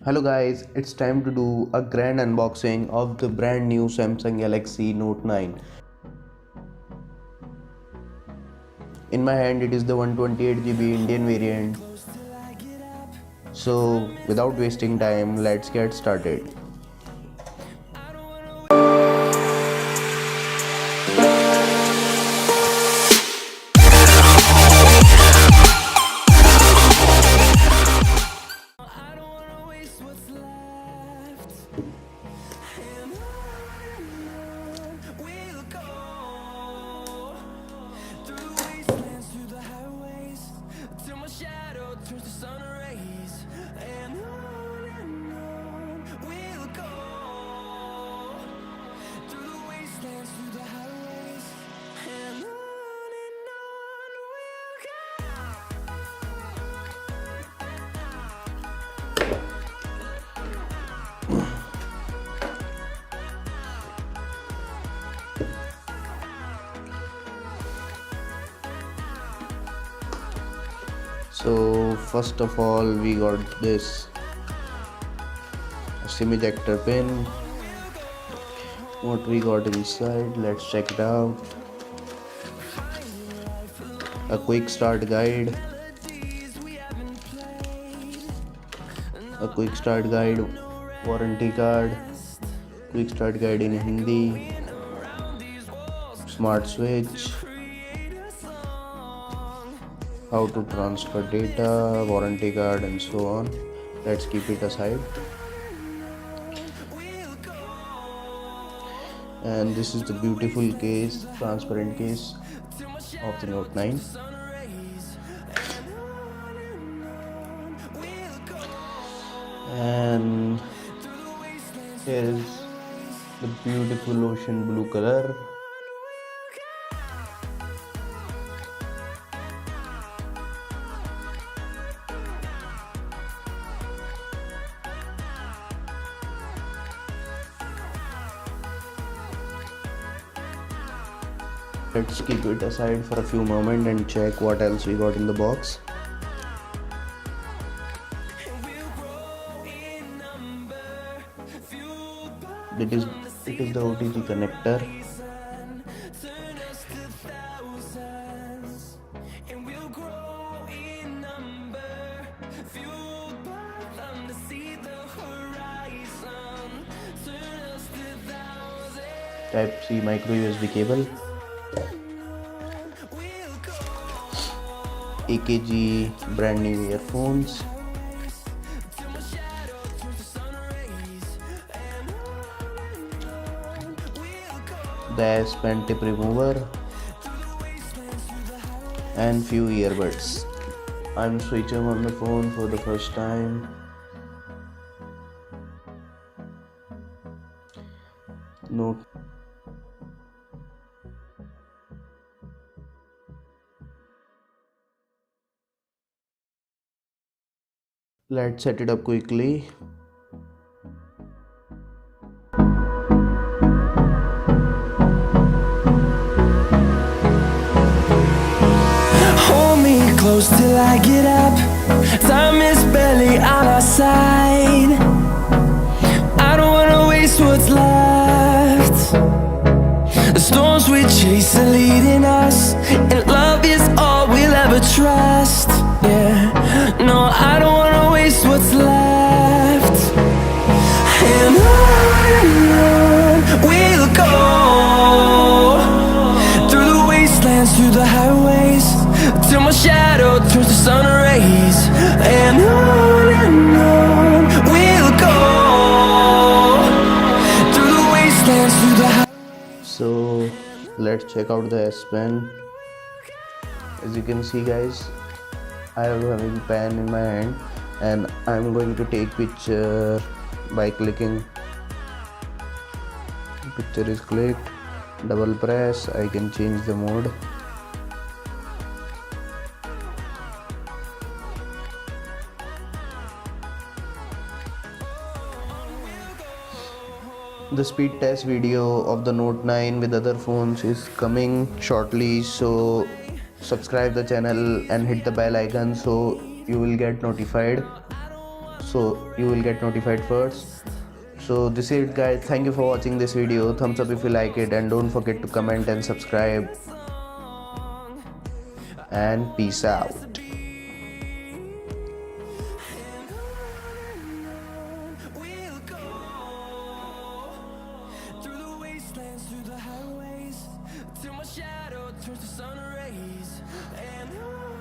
Hello guys, it's time to do a grand unboxing of the brand new Samsung Galaxy Note 9. In my hand it is the 128 GB Indian variant. So without wasting time, let's get started. So first of all, we got this SIM ejector pin. What we got inside, let's check it out. A quick start guide, warranty card, quick start guide in Hindi, smart switch, how to transfer data, warranty card, and so on. Let's keep it aside. And this is the beautiful case, transparent case of the Note 9. And here is the beautiful ocean blue color. Let's keep it aside for a few moments and check what else we got in the box. It is the OTG connector. Type C micro USB cable. AKG brand new earphones. The S Pen tip remover and few earbuds. I'm switching on the phone for the first time. Note. Let's set it up quickly. Hold me close till I get up. Time is barely on our side. I don't wanna waste what's left. The storms we chase are leading us, and love is all we'll ever trust. Yeah, no, I don't wanna waste what's left. And on we'll go, through the wastelands, through the highways, till my shadow turns to sun rays. And on we'll go, through the wastelands, through the highways. So let's check out the S Pen. As you can see guys, I am having pen in my hand and I'm going to take picture by clicking. Picture is clicked, double press, I can change the mode. The speed test video of the Note 9 with other phones is coming shortly, so subscribe the channel and hit the bell icon so you will get notified. so you will get notified first. So this is it guys, thank you for watching this video. Thumbs up if you like it, and don't forget to comment and subscribe, and peace out. We'll go through the wastelands, through the highways, till my shadow turns to sun rays. And on